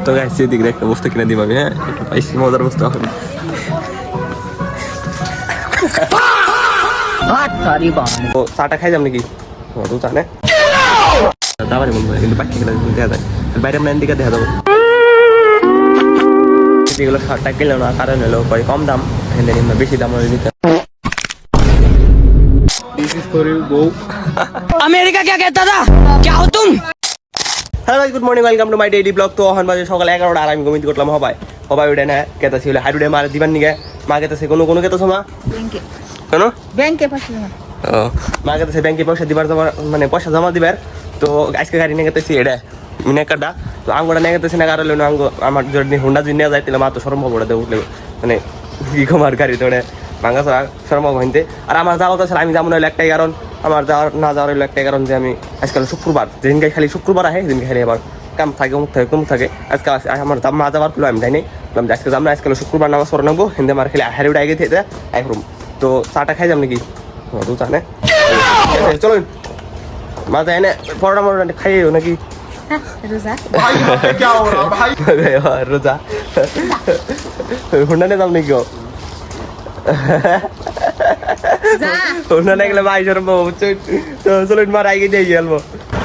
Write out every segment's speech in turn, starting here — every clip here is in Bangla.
তো গাইস এদিকে একটা বস্তু কিনে দিব আমি, হ্যাঁ একটু পাইছি মজার বস্তু এখন। তো চাটা খাই যাম নাকি? তো চা না যাবারই মন হয়, কিন্তু বাইরে গেলে দেখা যায়, বাইরে আমরা দিকে দেখা যাবো। যেগুলো শার্টটা কিনলো না কারণ হলো কম দাম, বেশি দাম হয়ে নিতে। अमेरिका क्या कहता था, क्या हो तुम? Hello guys, good morning, welcome to my daily blog. তো এখন বাজে সকাল 11টা আর আমি ঘুমিয়ে করলাম হবাই উঠে না কেতাছি হলে হাইডুডে মার দিবার নিগে মা কেতাছে কোনো কেতাছো মা ব্যাংকে কেন ব্যাংকে পাশে ও মা কেতাছে ব্যাংকে পয়সা দিবার জমা মানে পয়সা জমা দিবার। তো আজকে গাড়ি নিয়ে গেতেছি এটা মিনাকাটা। তো আঙ্গুটা নিয়ে গেতেছি না কারণ আঙ্গ আমার যদি হুন্ডা যদি নিয়ে যায় তাহলে মা তো সম্ভব ওটা দিয়ে উঠলে মানে কি কমার গাড়ি তো ভাঙা ছাড়া সম্ভব হইতে। আর আমার যাওয়া তো আমি যেমন হইলো একটাই কারণ, আমার যাওয়ার না যাওয়ার হইলো একটাই কারণ যে আমি আজকাল শুক্রবার যেদিনকে খালি শুক্রবার আহে সেদিনকে খালি আবার কাম থাকে মুখ থাকে কম থাকে। আজকে আমার মা যাওয়ার করলো আমি যাইনি, আজকে যাম না, আজকাল শুক্রবার নামাজ পড়ে নেবো হিন্দে আমার খালি হারে উঠে আগে থেকে একরুম। তো চাটা খাই যাম নাকি? তো চা না চলুন মা যায় না পরোটা মরোটা খাইও নাকি? রোজা রোজা হুন্ডা নিয়ে যাম নাকি? হুন্ডা নিয়ে গেলে মাই সরব চলুন মার আগে দিয়ে গেলবো।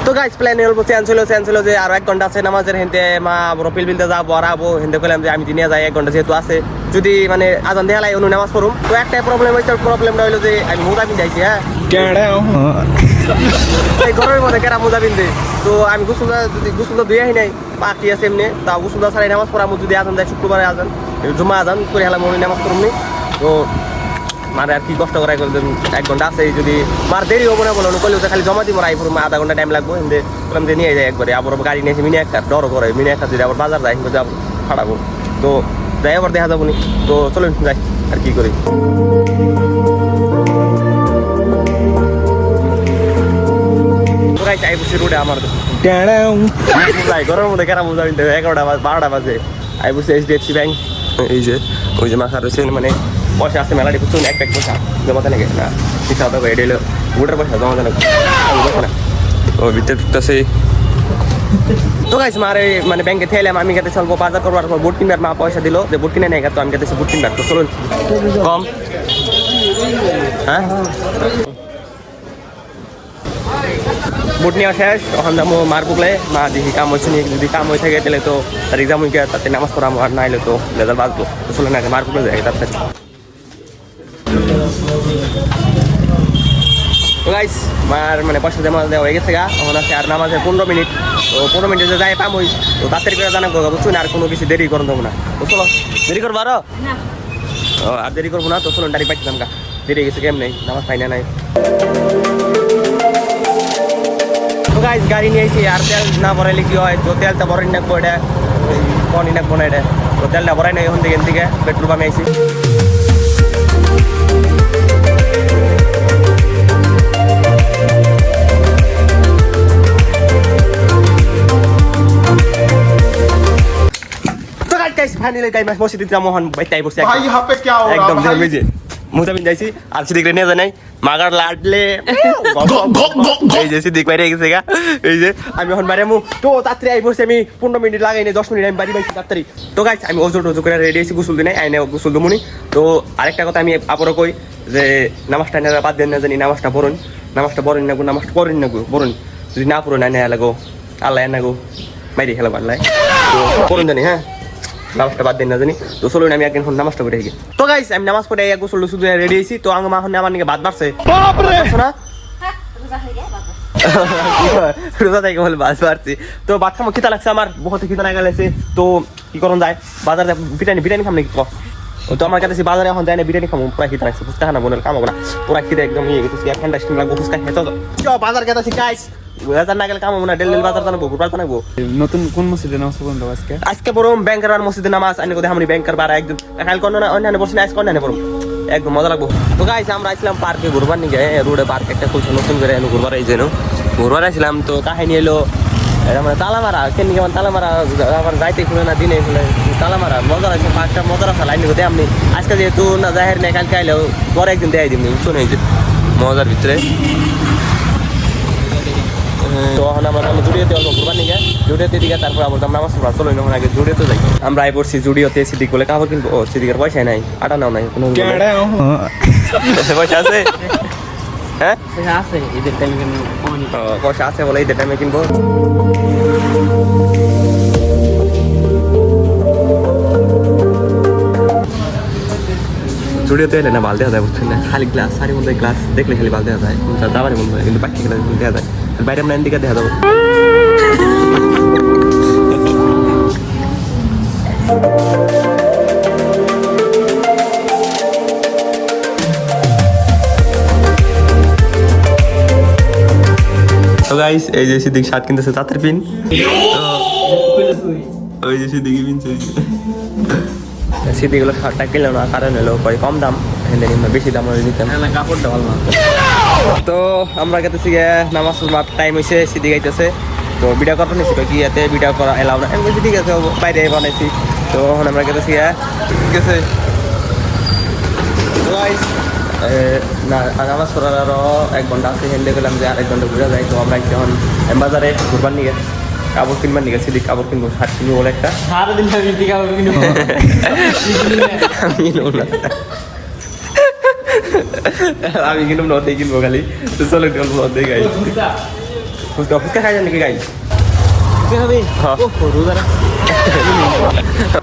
তো গাইস প্ল্যান হলো চেঞ্জ হলো যে আরো 1 ঘন্টা আছে নামাজের হেনতে মা রপিল বিলতে যাবো আর আবো হেনতে কইলাম যে আমি দিনে যাই 1 ঘন্টা যেহেতু আছে যদি মানে আজান দেয়া লাই অনু নামাজ পড়ুম। তো একটাই প্রবলেম হয়েছে, প্রবলেমটা হলো যে আমি মোজা পিন যাইছি, হ্যাঁ এই গরমের মধ্যে কেরা মোজা পিনতে। তো আমি গুসুলটা দুই আহি নাই বাকি আছে এমনি, তা গুসুলটা ছাড়াই নামাজ পড়ামো যদি আজান দেয় শুক্রবারে আজান জুম্মা আজান করে হেলাম আমি নামাজ পড়ুমনি। তো মারে আর কি কষ্ট করাই করে 1 ঘন্টা আছে, যদি মার দেরি হবো না বলো কইলে খালি জমা দিব রাই পুরো আধা ঘন্টা টাইম লাগবো হিন্দে বললাম যে নিয়ে যায় একবারে। আবার গাড়ি নিয়েছি মিনি একটা ডরও করে মিনি একটা যদি আবার বাজার যায় হিন্দে যাবো ফাটাবো। তো যাই আবার দেখা যাবো নি। তো চলুন যাই আর কি করি। রোডে আমার ঘরের মধ্যে কেরা বোঝা 11টা 12টা বাজে আই বসে HDFC ব্যাংক। এই যে ওই যে মাথা রয়েছে মানে পয়সা আছে মেলাটি বুঝছেন এক পয়সা জমাতে নাকি না পিছা হবে এটা হলো গোটার পয়সা জমাতে নাকি না ও ভিতরে ঢুকতেছে। তো গাইস মারে মানে ব্যাংকে থেলাম আমি গেতে চলবো বাজার করবার পর বুট কিনবার মা পয়সা দিল যে বুট কিনে নেই তো আমি গেতেছি বুট কিনবার। তো চলুন কম হ্যাঁ বুট নেওয়া শেষ ওখান যাবো মার পুকলে মা দেখি কাম হয়েছে নিয়ে যদি কাম হয়ে থাকে তাহলে তো তার এক্সাম হয়ে গিয়ে তাতে নামাজ পড়াবো আর না এলে তো রেজাল্ট বাঁচবো। তো চলুন আগে মার পুকলে যাই তারপরে। তো গাইস মার মানে পয়সা জমা দেওয়া হয়ে গেছে গা ওখানে আছে আর নামাজে 15 মিনিট। তো 15 মিনিটে যাই পাম হই তো তাড়াতাড়ি করে জানাবো বুঝছেন আর কোনো কিছু দেরি করুন দেবো না। তো চলো দেরি করবো আরো আর দেরি করবো না। তো চলুন ডাইরেক্ট পাইছিলাম গা দেরি হয়ে গেছে কেম নেই নামাজ পাই না নাই। তো গাইস গাড়ি নিয়ে এসেছি আর তেল না ভরাইলে কি হয়? তো তেলটা ভরাই নাকবো এটা কনি নাকবো না এটা। তো তেলটা ভরাই নাই এখন থেকে এদিকে পেট্রোল পাম্পে আইসি। ফাইনালি গাই মাস মসজিদে যাবো মোহন বাইতাই বসে भाई यहाँ पे क्या हो रहा একদম है भाई? যে মুজাবিন যাইছি আর সিদিক রে নিয়ে জানাই মাগার লাডলে এই যে সিদিক বাইরে গেছে গা। এই যে আমি এখন বাইরে মু তো তাড়াতাড়ি আই বসে আমি 15 মিনিট লাগাই না 10 মিনিট আমি বাড়ি বাইছি তাড়াতাড়ি। তো গাইস আমি ওজো করে রেডি আছি গোসল দিনে আইনে গোসল দমুনি। তো আরেকটা কথা আমি আবারও কই যে নামাজটা না বাদ দেন না জানি নামাজটা পড়ুন নামাজটা পড়েন না গো নামাজটা পড়েন না গো পড়ুন যদি না পড়ুন না লাগো আল্লাহ না গো মাইরি খেলা পারলাই। তো পড়ুন জানি হ্যাঁ নামাজটা বাদ দেন না জানি। তো চলুন আমি এখন নামাজটা পড়ে গিয়ে। তো গাইস আমি নামাজ পড়ে গোসল শুধু রেডি হয়েছি। তো আমার মা আমার নিকে বাদ বাড়ছে না রোজা থেকে বলে বাস বাড়ছি। তো বাদ খামো খিতা লাগছে আমার বহুত খিতা লাগা লাগছে। তো কি করুন যায় বাজারে বিরিয়ানি খাম নাকি তো আমার কাছে বাজারে এখন যায় না বিরিয়ানি খাবো পুরা খিতা লাগছে ফুচকা খানা বোনের কামাবো না পুরা খিদে একদম ইয়ে গেছে ফ্যান্টাস্টিক লাগবো ফুচকা খেতে বাজার খেতেছি গাইস বাজার না গেলে কামাবো না ডেলি বাজার জানাবো ঘুরবার জানাবো। নতুন কোন মসজিদে নামাজ পড়বো আজকে বরং ব্যাংকের আর মসজিদে নামাজ আনি কোথায় আমি ব্যাংকের বারা একদম কাল কোন না অন্যান্য বসে আজকে অন্যান্য পড়ব একদম মজা লাগবো। তো গাইস আমরা আসলাম পার্কে ঘুরবার নিয়ে রোডে পার্ক একটা খুলছে নতুন করে ঘুরবার এই যেন ঘুরবার আসলাম। তো কাহিনী এলো মানে তালামারা কেন কেমন তালামারা আবার যাইতে খুলে না দিনে খুলে তালামারা মজা আছে পার্কটা মজা আছে লাইন কোথায় আপনি আজকে যেহেতু না জাহের নেই কালকে আইলেও পরে একদিন দেখাই দিবনি শুনে মজার ভিতরে তো এখন আমরা জুডিওতে অল্প ঘুরবার নিয়ে জুডিওতে দিকে তারপর আবার আমরা নামাজ পড়া চলো এখন আগে জুডিওতে যাই আমরা আই পড়ছি জুডিওতে সিদ্দিক বলে কাপড় কিনবো ও সিদ্দিকের পয়সা নাই আটা নাও নাই কোনো পয়সা আছে হ্যাঁ আছে ঈদের টাইমে পয়সা আছে বলে ঈদের টাইমে কিনবো জুডিওতে এলে না বাল দেওয়া যায় বুঝছেন না খালি গ্লাস সারি মধ্যে গ্লাস দেখলে খালি বাল দেওয়া যায় যাবারই মনে হয় কিন্তু বাকি গ্লাস দেওয়া যায় বাইরে আমরা দিকে দেখা দেবো তো গাইস এই যে সিদ্দিক শার্ট কিনতেছে তাঁতের পিন ওই যে সিদ্দিকি পিনছে সিদ্দিকগুলো শার্টটা কিনলো না কারণ হলো পরে কম দাম বেশি দাম হলে নিতাম কাপড়টা ভালো না তো আমরা গেতেছি নামাজ পড়বার টাইম হয়েছে সিদ্দিক আইতেছে তো ভিডিও করতে নিয়েছি কি এতে ভিডিও করা এলাও না আমি বলছি ঠিক আছে বাইরে বানাইছি তো এখন আমরা গেতেছি ঠিক আছে নামাজ পড়ার আরও 1 ঘন্টা আছে হেন্দে গেলাম যে আর 1 ঘন্টা ঘুরে যায় তো আমরা এখন বাজারে ঘুরবার নিয়ে কাপড় কিনবার নিয়ে সিদ্দিক কাপড় কিনবো শার্ট কিনবো বলে একটা সারাদিন আমি কাপড় কিনবো আমি কিনবো না আমি কিনবো না ওতেই কিনবো খালি তো চলো গল্প ওতেই গাই ফুচকা ফুচকা খাই যান নাকি গাই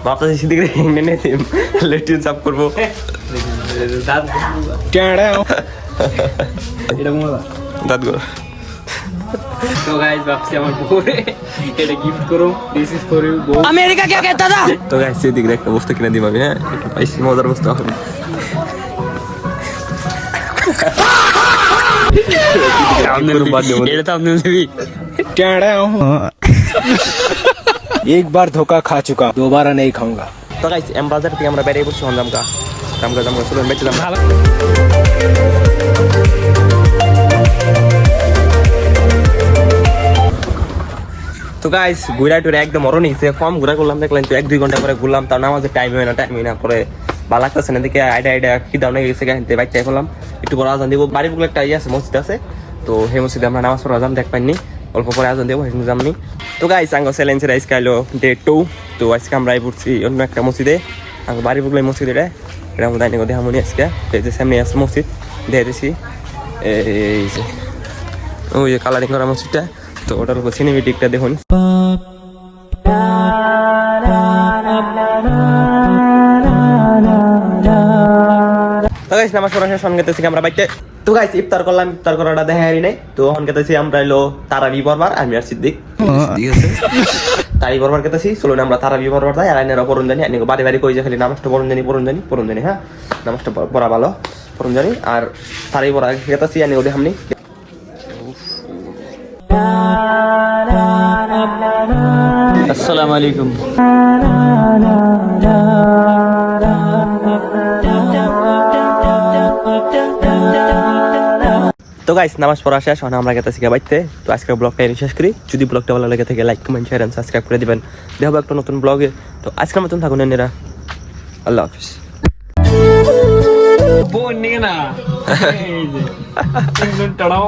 ভাবতেছি সিদ্দিক নেছি লেটিন সাফ করবো এটা মজা দাঁত গো তো গাইস ভাবছি আমার বউরে এটা গিফট করো দিস ইজ ফর ইউ বউ अमेरिका क्या कहता था তো গাইস সিদ্দিক একটা বস্তু কিনে দিব আমি হ্যাঁ একটু পাইছি মজার বস্তু হবে এটা তো আপনি দিবি एक बार धोखा खा चुका दोबारा नहीं खाऊंगा তো গাইস বাজার থেকে আমরা বেরিয়ে পড়ছি জামকা চলুন বেঁচে যাম তো গাইস ঘুরা টুরে একদম মরণ নিচ্ছে কম ঘুরা করলাম দেখলেন তো 1-2 ঘন্টা পরে ঘুরলাম তার নামাজের টাইম হয় না পরে ভালো লাগতেছে না দেখে আইডিয়া কি দাও না গেছে গাইতে বাইকটা করলাম একটু পরে আজান দিব বাড়ির বুকলে একটা আছে মসজিদ আছে তো সেই মসজিদে আমরা নামাজ পড়া যাম দেখ পাইনি অল্প পরে আজান দেবো সেখানে যামনি তো গাইস আঙ্গ চ্যালেঞ্জের আজকে আইলো ডে 2 তো আজকে আমরা পড়ছি অন্য একটা মসজিদে আঙ্গ বাড়ির বুকলে মসজিদ এটা আমরা দাইনি দেখা মনে আজকে এই যে সামনে আছে মসজিদ দেখে দিছি এই যে ওই যে কালারিং করা মসজিদটা তো ওটার উপর সিনেমেটিকটা দেখুন তো গাইস নামাজ পড়া শেষ সঙ্গে গেতেছি আমরা বাইতে তো গাইস ইফতার করলাম ইফতার করাটা দেখা হারি নাই তো এখন গেতেছি আমরা এলো তারাবি পড়বার আমি আর সিদ্দিক ঠিক আছে তারাবি পড়বার গেতেছি চলো আমরা তারাবি পড়বার যাই আর আইনের পড়ুন জানি আইনে বাড়ি বাড়ি কই যে খালি নামাজটা পড়ুন জানি হ্যাঁ নামাজটা পড়া ভালো পড়ুন জানি আর তারাবি পড়া গেতেছি আইনে ওদের সামনে আসসালামু আলাইকুম তো গাইস নামাজ পড়া শেষ এখন আমরা গেতেছি বাইতে তো আজকের ব্লগটা এনে শেষ করি যদি ব্লগটা ভালো লাগে থাকে like comment share and subscribe করে দিবেন দেখা হবে একটা নতুন ব্লগে তো আজকের মতন থাকুন এরা আল্লাহ হাফিজ বোন নিয়ে না এই যে টাড়াও